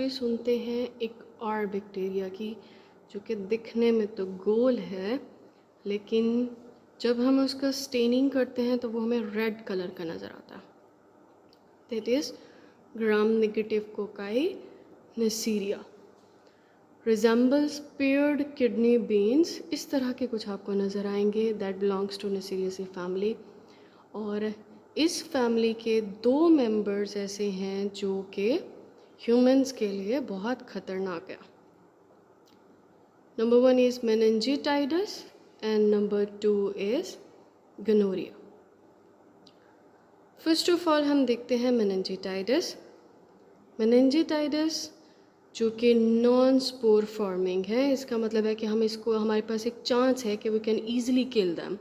Story सुनते हैं एक और बैक्टीरिया की, जो कि दिखने में तो गोल है, लेकिन जब हम उसका स्टेनिंग करते हैं तो वो हमें रेड कलर का नज़र आता है। That is gram negative cocci Neisseria. Resembles paired kidney beans, इस तरह के कुछ आपको नज़र आएंगे। That belongs to Neisseriaceae family. और इस फैमिली के 2 मेंबर्स ऐसे हैं जो कि ह्यूमंस के लिए बहुत ख़तरनाक है। Number 1 is meningitidis and number 2 is gonorrhoea. First of all हम देखते हैं मेनिंजिटाइडस। मेनिंजिटाइडस जो कि नॉन स्पोर फॉर्मिंग है, इसका मतलब है कि हम इसको, हमारे पास एक चांस है कि we can easily kill them.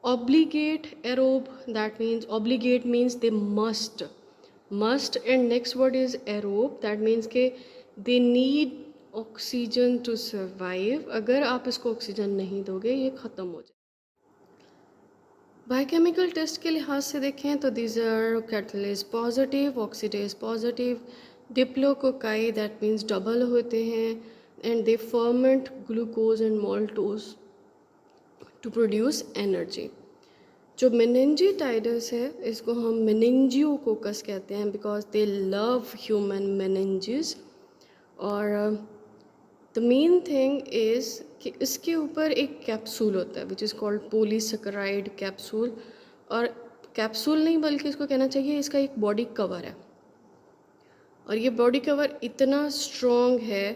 Obligate aerobe, that means obligate means they must and next word is aerobe, that means कि they need oxygen to survive। अगर आप इसको ऑक्सीजन नहीं दोगे ये ख़त्म हो जाए। बायोकेमिकल टेस्ट के लिहाज से देखें तो these are catalase positive, oxidase positive, diplococci that means double होते हैं, and they ferment glucose and maltose to produce energy. जो मेनिंजिटाइडस है इसको हम मेनिंजियोकोकस कहते हैं because they love human meninges. और द मेन थिंग इज़ कि इसके ऊपर एक कैप्सूल होता है which is called polysaccharide capsule. और कैप्सूल नहीं बल्कि इसको कहना चाहिए इसका एक बॉडी कवर है। और ये बॉडी कवर इतना स्ट्रॉन्ग है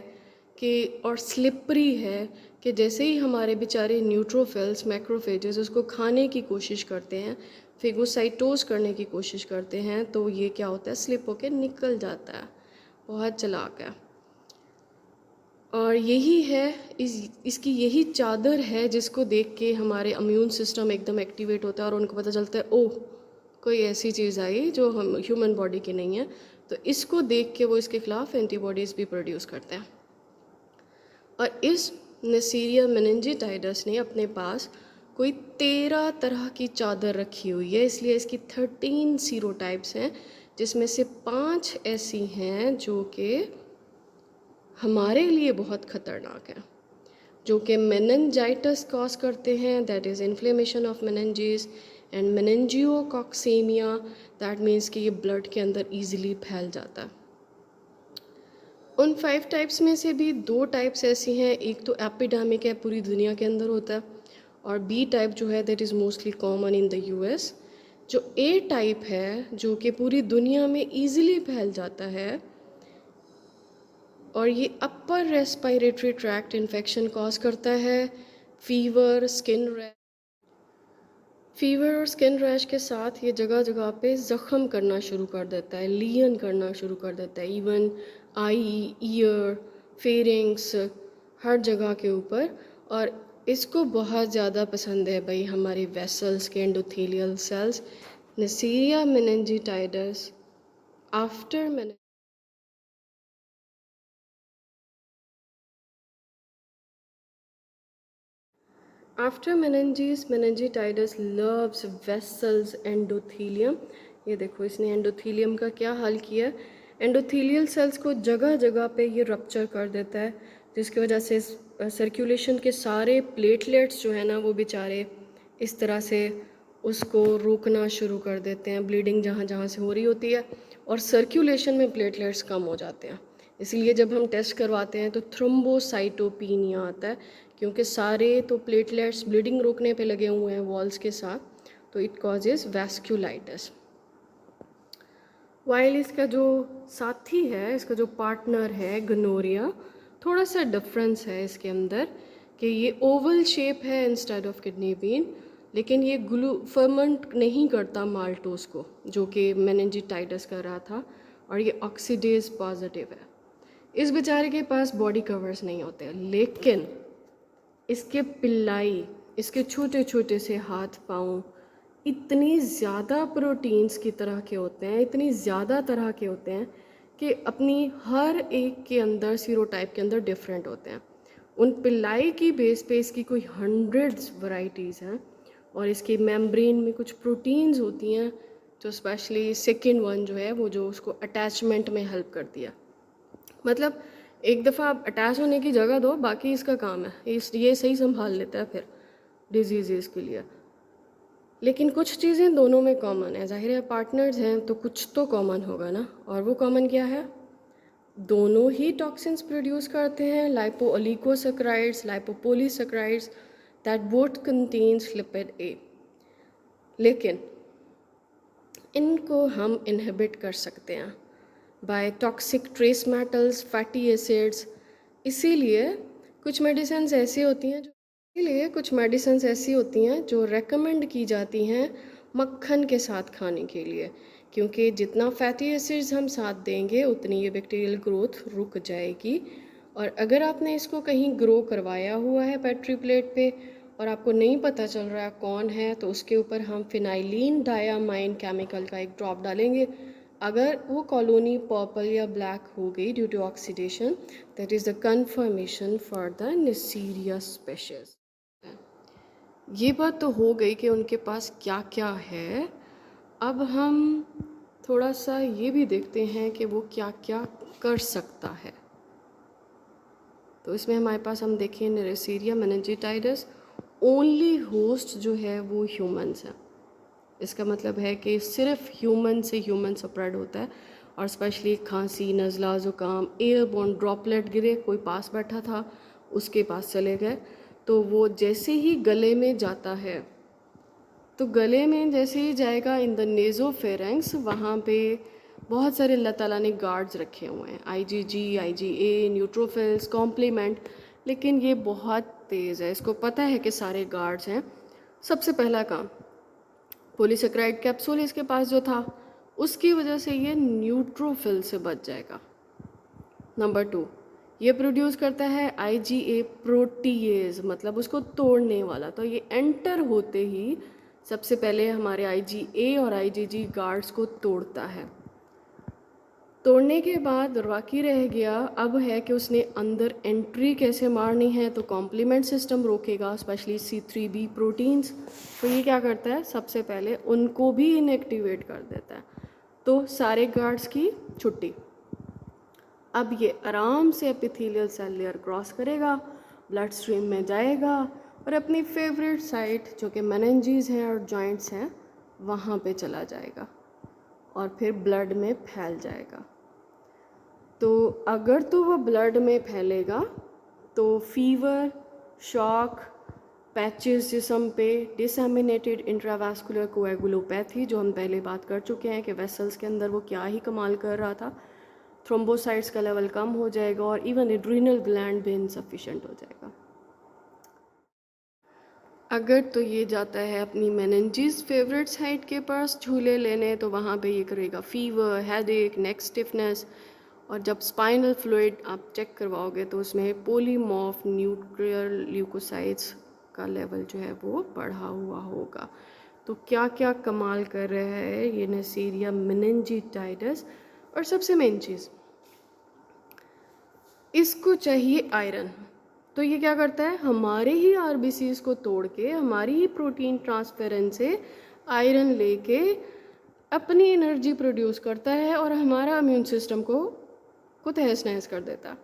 कि और स्लिपरी है कि जैसे ही हमारे बेचारे न्यूट्रोफिल्स मैक्रोफेजेस उसको खाने की कोशिश करते हैं, फेगोसाइटोज करने की कोशिश करते हैं, तो ये क्या होता है, स्लिप होकर निकल जाता है। बहुत चालाक है। और यही है इसकी यही चादर है जिसको देख के हमारे इम्यून सिस्टम एकदम एक्टिवेट होता है और उनको पता चलता है ओह कोई ऐसी चीज़ आई जो हम ह्यूमन बॉडी की नहीं है, तो इसको देख के वो इसके ख़िलाफ़ एंटीबॉडीज़ भी प्रोड्यूस करते हैं। और इस नेसीरिया मेनिंजिटाइडस ने अपने पास कोई 13 तरह की चादर रखी हुई है, इसलिए इसकी 13 सीरोटाइप्स हैं, जिसमें से 5 ऐसी हैं जो कि हमारे लिए बहुत ख़तरनाक हैं, जो कि मेनिंजाइटिस कॉज करते हैं, that is inflammation of meninges, and meningococcemia, that means कि ये ब्लड के अंदर ईजिली फैल जाता है। उन 5 टाइप्स में से भी 2 टाइप्स ऐसी हैं, एक तो एपिडेमिक है, पूरी दुनिया के अंदर होता है, और बी टाइप जो है that is mostly common in the US. जो ए टाइप है जो कि पूरी दुनिया में ईजिली फैल जाता है और ये upper respiratory tract infection cause करता है, फीवर, फीवर और स्किन रैश के साथ ये जगह जगह पे ज़ख़म करना शुरू कर देता है, लीन करना शुरू कर देता है, इवन आई, ईयर, फेरिंग्स, हर जगह के ऊपर। और इसको बहुत ज़्यादा पसंद है भाई हमारी वेसल्स के endothelial cells. Neisseria meningitidis after after meningitidis loves vessels endothelium. ये देखो इसने एंडोथीलियम का क्या हाल किया। एंडोथीलियल सेल्स को जगह जगह पे ये रप्चर कर देता है, जिसकी वजह से सर्कुलेशन के सारे प्लेटलेट्स जो है ना वो बेचारे इस तरह से उसको रोकना शुरू कर देते हैं, ब्लीडिंग जहाँ जहाँ से हो रही होती है, और सर्कुलेशन में प्लेटलेट्स कम हो जाते हैं। इसलिए जब हम टेस्ट करवाते हैं तो थ्रोम्बोसाइटोपिनिया आता है, क्योंकि सारे तो प्लेटलेट्स ब्लीडिंग रोकने पे लगे हुए हैं वॉल्स के साथ, तो इट कॉजेज़ वैस्कुलाइटिस। वाइल इसका जो साथी है, इसका जो पार्टनर है गनोरिया, थोड़ा सा डिफरेंस है इसके अंदर कि ये ओवल शेप है इंस्टेड ऑफ किडनी बीन, लेकिन ये फर्मेंट नहीं करता माल्टोस को जो कि मेनिंजिटाइडस कर रहा था, और ये ऑक्सीडेज पॉजिटिव है। इस बेचारे के पास बॉडी कवर्स नहीं होते, लेकिन इसके पिल्लाई, इसके छोटे छोटे से हाथ पाँव इतनी ज़्यादा प्रोटीन्स की तरह के होते हैं, इतनी ज़्यादा तरह के होते हैं कि अपनी हर एक के अंदर सीरोटाइप के अंदर डिफरेंट होते हैं। उन पिल्लाई की बेस पे इसकी कोई 100 वैरायटीज़ हैं, और इसकी मेम्ब्रेन में कुछ प्रोटीन्स होती हैं जो स्पेशली सेकेंड वन जो है वो जो उसको अटैचमेंट में हेल्प करती है, मतलब एक दफ़ा आप अटैच होने की जगह दो, बाकी इसका काम है, ये सही संभाल लेता है फिर डिजीज़ के लिए। लेकिन कुछ चीज़ें दोनों में कॉमन है, ज़ाहिर है पार्टनर्स हैं तो कुछ तो कॉमन होगा ना, और वो कॉमन क्या है? दोनों ही टॉक्सिन्स प्रोड्यूस करते हैं, lipooligosaccharides, lipopolysaccharides that both contains lipid A. लेकिन इनको हम इनहिबिट कर सकते हैं by toxic trace metals, fatty acids. इसीलिए कुछ मेडिसिन्स ऐसी होती हैं जो रेकमेंड की जाती हैं मक्खन के साथ खाने के लिए, क्योंकि जितना फैटी एसिड्स हम साथ देंगे उतनी ये बैक्टीरियल ग्रोथ रुक जाएगी। और अगर आपने इसको कहीं ग्रो करवाया हुआ है पेट्री प्लेट पे और आपको नहीं पता चल रहा है कौन है, तो उसके ऊपर हम फिनाइलिन डायामाइन केमिकल का एक ड्रॉप डालेंगे। अगर वो कॉलोनी पर्पल या ब्लैक हो गई due to oxidation, that is the confirmation for the Neisseria species. ये बात तो हो गई कि उनके पास क्या क्या है। अब हम थोड़ा सा ये भी देखते हैं कि वो क्या क्या कर सकता है। तो इसमें हमारे पास हम देखें नेरेसीरिया मेनिंजाइटिस, ओनली होस्ट जो है वो ह्यूमंस है। इसका मतलब है कि सिर्फ ह्यूमन से ह्यूमन स्प्रेड होता है, और स्पेशली खांसी, नज़ला, ज़ुकाम, एयरबोर्न ड्रॉपलेट गिरे, कोई पास बैठा था उसके पास चले गए, तो वो जैसे ही गले में जाता है, तो गले में जैसे ही जाएगा इन द नेज़ोफेरेंक्स, वहाँ पे बहुत सारे अल्लाह ताला ने गार्ड्स रखे हुए हैं, IgG, IgA, न्यूट्रोफिल्स, कॉम्प्लीमेंट। लेकिन ये बहुत तेज़ है, इसको पता है कि सारे गार्ड्स हैं। सबसे पहला काम, पॉलीसेकेराइड कैप्सूल इसके पास जो था उसकी वजह से ये न्यूट्रोफिल से बच जाएगा। नंबर 2, ये प्रोड्यूस करता है IgA प्रोटीएज, मतलब उसको तोड़ने वाला। तो ये एंटर होते ही सबसे पहले हमारे IgA और IgG गार्ड्स को तोड़ता है। तोड़ने के बाद बाकी रह गया अब है कि उसने अंदर एंट्री कैसे मारनी है, तो कॉम्प्लीमेंट सिस्टम रोकेगा, स्पेशली C3b प्रोटीन्स। तो ये क्या करता है, सबसे पहले उनको भी इनएक्टिवेट कर देता है, तो सारे गार्ड्स की छुट्टी। अब ये आराम से एपिथेलियल सेल लेयर क्रॉस करेगा, ब्लड स्ट्रीम में जाएगा और अपनी फेवरेट साइट जो कि मेनिंजेस हैं और जॉइंट्स हैं वहाँ पे चला जाएगा और फिर ब्लड में फैल जाएगा। तो अगर तो वो ब्लड में फैलेगा तो फीवर, शॉक, पैचेस जिस्म पे, डिसएमिनेटेड इंट्रावास्कुलर कोएगुलोपैथी, जो हम पहले बात कर चुके हैं कि वेसल्स के अंदर वो क्या ही कमाल कर रहा था, थ्रोम्बोसाइट्स का लेवल कम हो जाएगा और इवन एड्रीनल ग्लैंड भी इनसफिशेंट हो जाएगा। अगर तो ये जाता है अपनी मेनिंजेस फेवरेट साइट के पास झूले लेने, तो वहाँ पे ये करेगा फीवर, हेडेक, नेक स्टिफनेस, और जब स्पाइनल फ्लूइड आप चेक करवाओगे तो उसमें पोलीमॉर्फ न्यूक्लियर ल्यूकोसाइट्स का लेवल जो है वो बढ़ा हुआ होगा। तो क्या क्या कमाल कर रहा है ये नेसीरिया मेनिंजाइटिस। और सबसे मेन चीज़, इसको चाहिए आयरन। तो ये क्या करता है, हमारे ही RBCs को तोड़ के, हमारी ही प्रोटीन ट्रांसफेरेंस से आयरन लेके अपनी एनर्जी प्रोड्यूस करता है और हमारा इम्यून सिस्टम को तहस नहस कर देता है।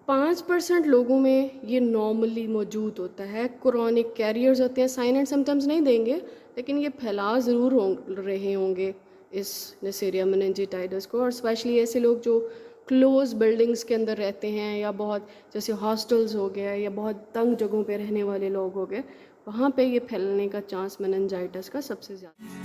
5% लोगों में ये नॉर्मली मौजूद होता है, क्रोनिक कैरियर्स होते हैं, साइन एंड सिम्टम्स नहीं देंगे लेकिन ये फैला ज़रूर रहे होंगे इस नेसेरिया मेनिंजाइटिस को। और स्पेशली ऐसे लोग जो क्लोज बिल्डिंग्स के अंदर रहते हैं, या बहुत जैसे हॉस्टल्स हो गए, या बहुत तंग जगहों पे रहने वाले लोग हो गए, वहाँ पे ये फैलने का चांस मेनिंजाइटिस का सबसे ज़्यादा।